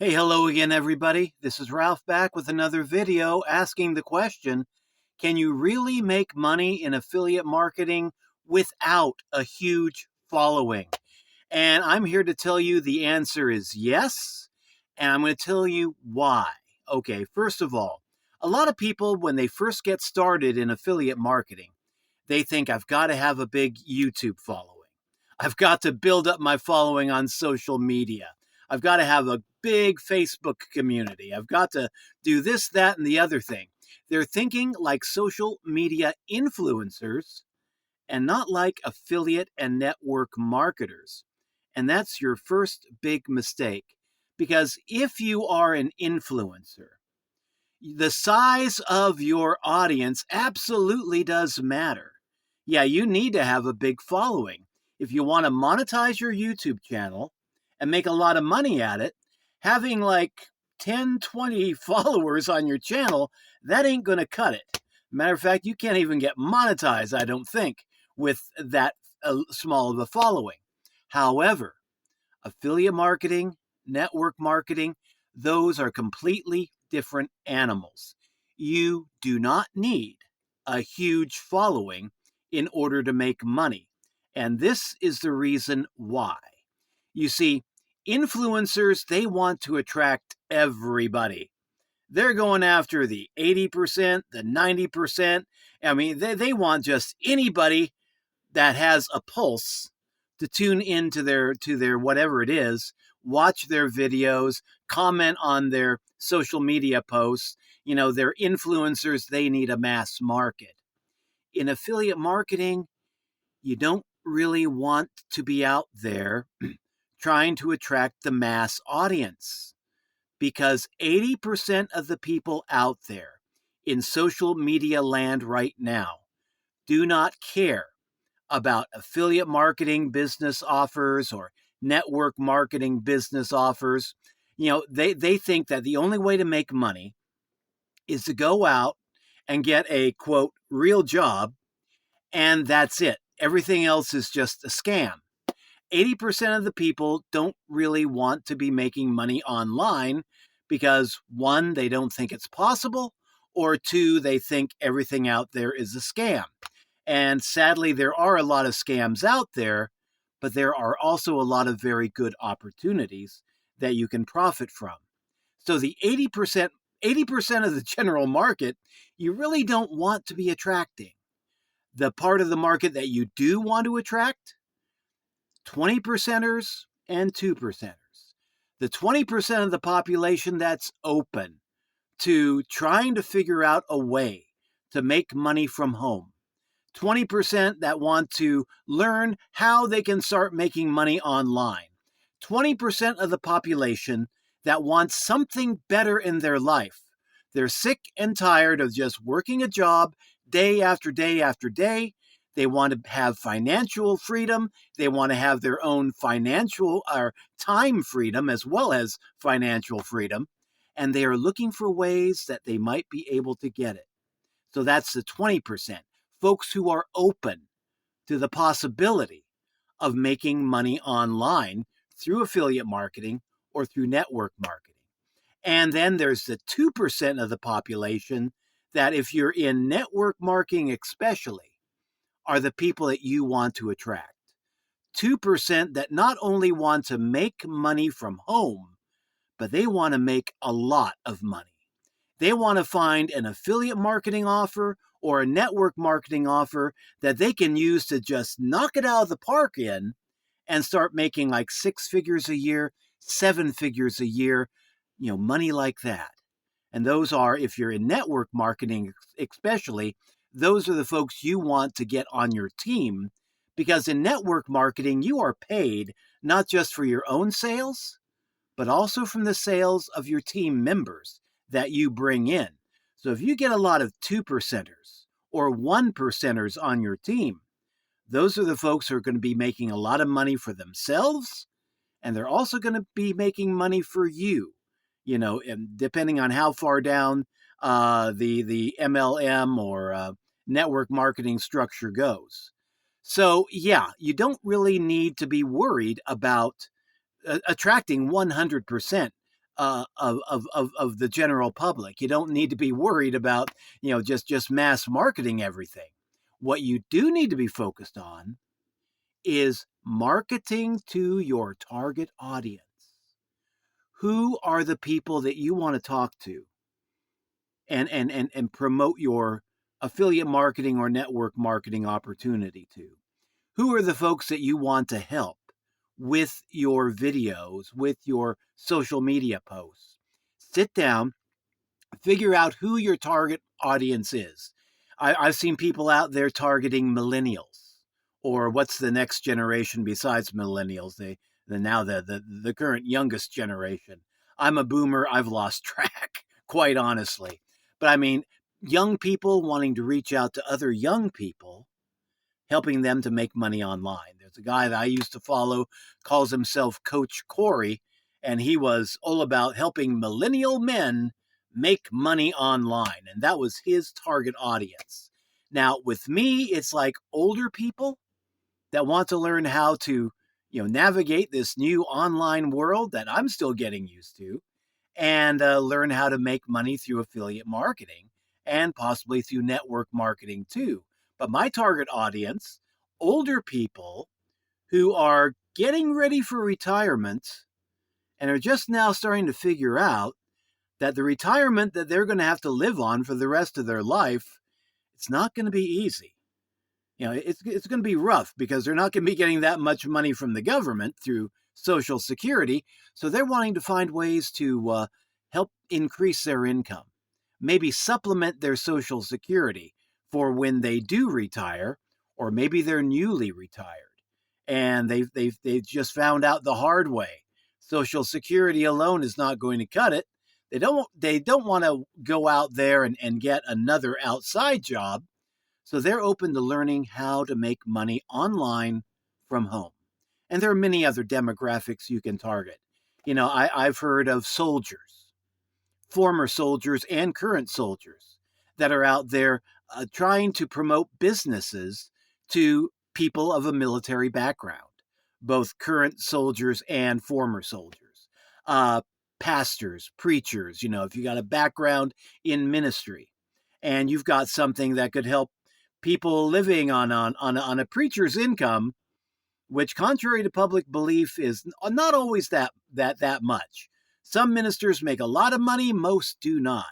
Hey, hello again, everybody. This is Ralph back with another video asking the question, can you really make money in affiliate marketing without a huge following? And I'm here to tell you the answer is yes, and I'm going to tell you why. Okay, first of all, a lot of people, when they first get started in affiliate marketing, they think I've got to have a big YouTube following. I've got to build up my following on social media. I've got to have a big Facebook community. I've got to do this, that, and the other thing. They're thinking like social media influencers and not like affiliate and network marketers. And that's your first big mistake. Because if you are an influencer, the size of your audience absolutely does matter. Yeah, you need to have a big following. If you want to monetize your YouTube channel and make a lot of money at it, having like 10, 20 followers on your channel, that ain't going to cut it. Matter of fact, you can't even get monetized, I don't think, with that small of a following. However, affiliate marketing, network marketing, those are completely different animals. You do not need a huge following in order to make money. And this is the reason why. You see, influencers, they want to attract everybody. They're going after the 80%, the 90%. I mean, they want just anybody that has a pulse to tune into their whatever it is, watch their videos, comment on their social media posts. You know, they're influencers, they need a mass market. In affiliate marketing, you don't really want to be out there trying to attract the mass audience because 80% of the people out there in social media land right now do not care about affiliate marketing business offers or network marketing business offers. You know, they think that the only way to make money is to go out and get a quote real job, and that's it. Everything else is just a scam. 80% of the people don't really want to be making money online because one, they don't think it's possible, or two, they think everything out there is a scam. And sadly, there are a lot of scams out there, but there are also a lot of very good opportunities that you can profit from. So the 80% of the general market, you really don't want to be attracting. The part of the market that you do want to attract, 20 percenters and 2 percenters. The 20% of the population that's open to trying to figure out a way to make money from home. 20% that want to learn how they can start making money online. 20% of the population that wants something better in their life. They're sick and tired of just working a job day after day after day. They want to have financial freedom. They want to have their own financial or time freedom as well as financial freedom. And they are looking for ways that they might be able to get it. So that's the 20%. Folks who are open to the possibility of making money online through affiliate marketing or through network marketing. And then there's the 2% of the population that, if you're in network marketing especially, are the people that you want to attract. 2% that not only want to make money from home, but they want to make a lot of money. They want to find an affiliate marketing offer or a network marketing offer that they can use to just knock it out of the park in and start making like 6 figures a year, 7 figures a year, money like that. And those are, if you're in network marketing especially, those are the folks you want to get on your team, because in network marketing, you are paid not just for your own sales, but also from the sales of your team members that you bring in. So if you get a lot of 2 percenters or 1 percenters on your team, those are the folks who are going to be making a lot of money for themselves, and they're also going to be making money for you, and depending on how far down the MLM or network marketing structure goes. So yeah, you don't really need to be worried about attracting 100% of the general public. You don't need to be worried about, just mass marketing everything. What you do need to be focused on is marketing to your target audience. Who are the people that you want to talk to and promote your affiliate marketing or network marketing opportunity to? Who are the folks that you want to help with your videos, with your social media posts? Sit down, figure out who your target audience is. I've seen people out there targeting millennials, or what's the next generation besides millennials? The current youngest generation. I'm a boomer. I've lost track, quite honestly. But I mean, young people wanting to reach out to other young people, helping them to make money online. There's a guy that I used to follow, calls himself Coach Corey, and he was all about helping millennial men make money online. And that was his target audience. Now, with me, it's like older people that want to learn how to, navigate this new online world that I'm still getting used to, and learn how to make money through affiliate marketing and possibly through network marketing too. But my target audience, older people who are getting ready for retirement and are just now starting to figure out that the retirement that they're going to have to live on for the rest of their life, it's not going to be easy. It's going to be rough because they're not going to be getting that much money from the government through Social Security. So they're wanting to find ways to help increase their income, maybe supplement their Social Security for when they do retire, or maybe they're newly retired and they've just found out the hard way. Social Security alone is not going to cut it. They don't want to go out there and get another outside job. So they're open to learning how to make money online from home. And there are many other demographics you can target. I've heard of soldiers, former soldiers and current soldiers that are out there trying to promote businesses to people of a military background, both current soldiers and former soldiers. Pastors, preachers, if you got a background in ministry and you've got something that could help people living on a preacher's income, which contrary to public belief is not always that much. Some ministers make a lot of money, most do not.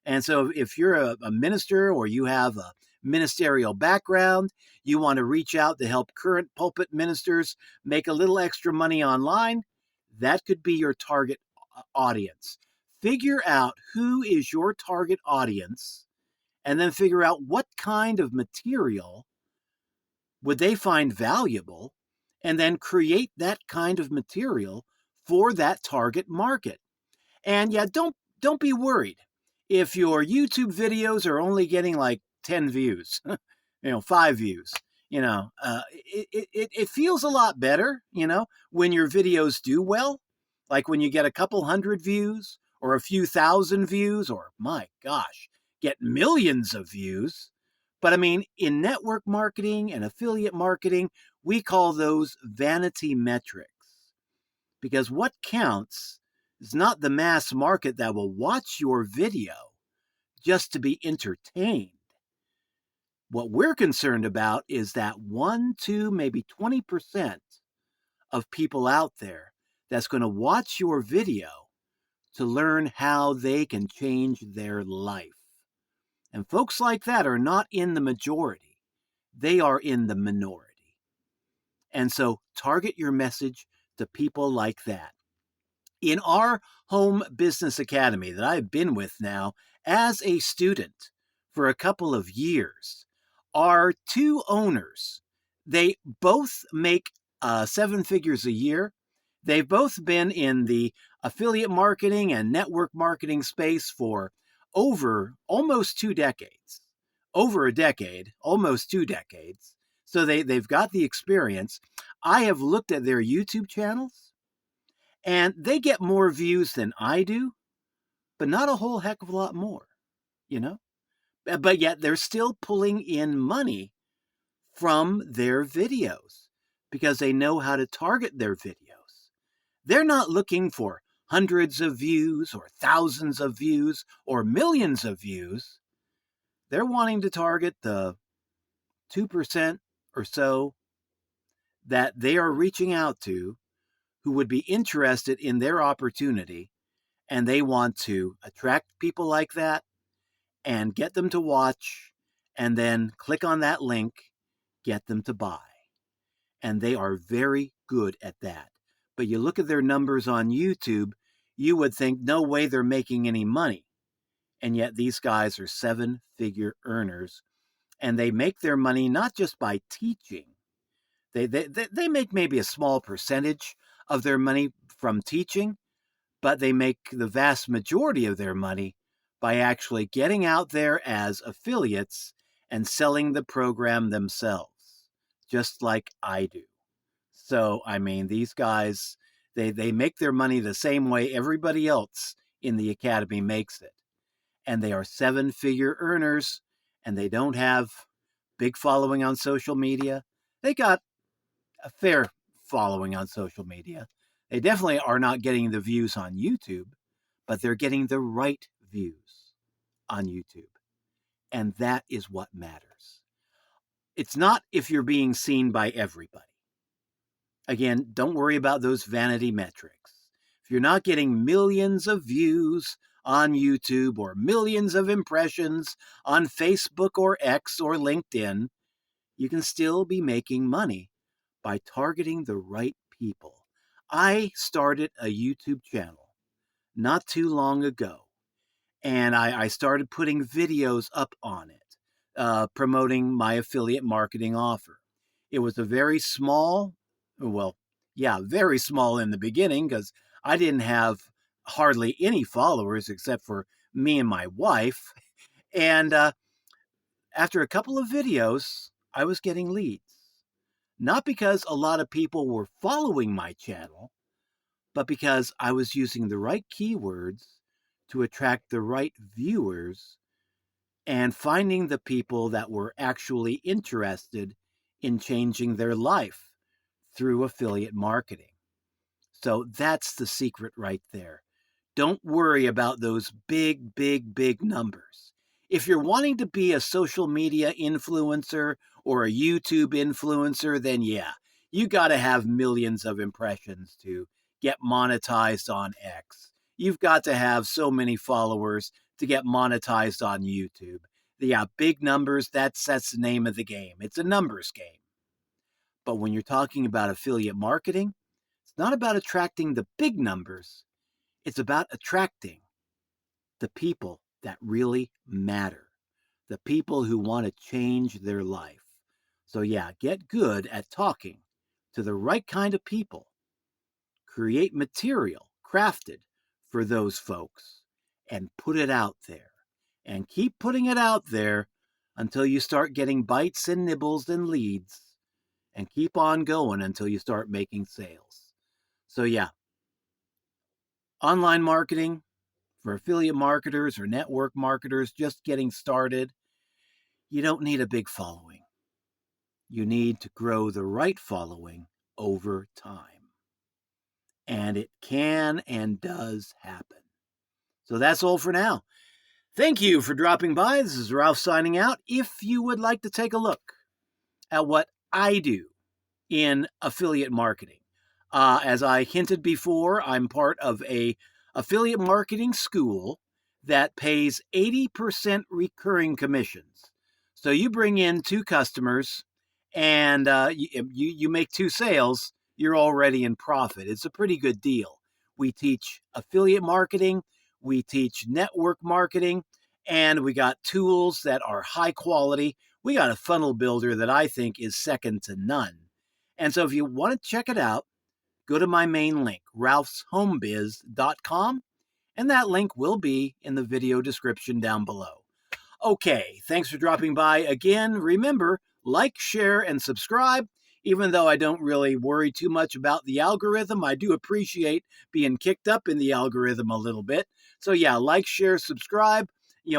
And so if you're a minister or you have a ministerial background, you want to reach out to help current pulpit ministers make a little extra money online, that could be your target audience. Figure out who is your target audience and then figure out what kind of material would they find valuable, and then create that kind of material for that target market. And yeah, don't be worried if your YouTube videos are only getting like 10 views, 5 views. It feels a lot better, when your videos do well, like when you get a couple hundred views or a few thousand views, or my gosh, get millions of views. But I mean, in network marketing and affiliate marketing, we call those vanity metrics, because what counts is not the mass market that will watch your video just to be entertained. What we're concerned about is that 1, 2, maybe 20% of people out there that's going to watch your video to learn how they can change their life. And folks like that are not in the majority. They are in the minority. And so target your message to people like that. In our home business academy that I've been with now as a student for a couple of years, are 2 owners. They both make 7 figures a year. They've both been in the affiliate marketing and network marketing space for over almost 2 decades. Over a decade, almost 2 decades. So they've got the experience. I have looked at their YouTube channels, and they get more views than I do, but not a whole heck of a lot more, But yet they're still pulling in money from their videos because they know how to target their videos. They're not looking for hundreds of views or thousands of views or millions of views. They're wanting to target the 2% or so that they are reaching out to who would be interested in their opportunity, and they want to attract people like that and get them to watch, and then click on that link, get them to buy. And they are very good at that. But you look at their numbers on YouTube, you would think no way they're making any money. And yet these guys are seven-figure earners, and they make their money not just by teaching. They make maybe a small percentage of their money from teaching, but they make the vast majority of their money by actually getting out there as affiliates and selling the program themselves, just like I do. So, I mean, these guys, they make their money the same way everybody else in the academy makes it. And they are seven-figure earners, and they don't have big following on social media. They got a fair following on social media. They definitely are not getting the views on YouTube, but they're getting the right views on YouTube. And that is what matters. It's not if you're being seen by everybody. Again, don't worry about those vanity metrics. If you're not getting millions of views on YouTube or millions of impressions on Facebook or X or LinkedIn, you can still be making money by targeting the right people. I started a YouTube channel not too long ago, and I started putting videos up on it, promoting my affiliate marketing offer. It was a very small, very small in the beginning because I didn't have hardly any followers except for me and my wife. And after a couple of videos, I was getting leads. Not because a lot of people were following my channel, but because I was using the right keywords to attract the right viewers and finding the people that were actually interested in changing their life through affiliate marketing. So that's the secret right there. Don't worry about those big numbers. If you're wanting to be a social media influencer or a YouTube influencer, then yeah, you got to have millions of impressions to get monetized on X. You've got to have so many followers to get monetized on YouTube. Yeah, big numbers, that's the name of the game. It's a numbers game. But when you're talking about affiliate marketing, it's not about attracting the big numbers. It's about attracting the people that really matter, the people who want to change their life. So yeah, get good at talking to the right kind of people. Create material crafted for those folks and put it out there. And keep putting it out there until you start getting bites and nibbles and leads. And keep on going until you start making sales. So yeah, online marketing for affiliate marketers or network marketers just getting started, you don't need a big following. You need to grow the right following over time. And it can and does happen. So that's all for now. Thank you for dropping by. This is Ralph signing out. If you would like to take a look at what I do in affiliate marketing, as I hinted before, I'm part of a affiliate marketing school that pays 80% recurring commissions. So you bring in two customers and you make two sales, you're already in profit. It's a pretty good deal. We teach affiliate marketing, we teach network marketing, and we got tools that are high quality. We got a funnel builder that I think is second to none. And so if you want to check it out, go to my main link, ralphshomebiz.com, and that link will be in the video description down below. Okay, thanks for dropping by again. Remember, like, share, and subscribe. Even though I don't really worry too much about the algorithm, I do appreciate being kicked up in the algorithm a little bit. So yeah, like, share, subscribe,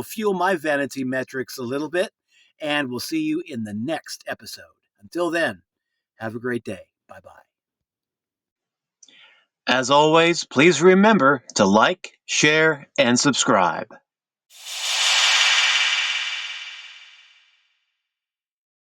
fuel my vanity metrics a little bit, and we'll see you in the next episode. Until then, have a great day. Bye-bye. As always, please remember to like, share, and subscribe.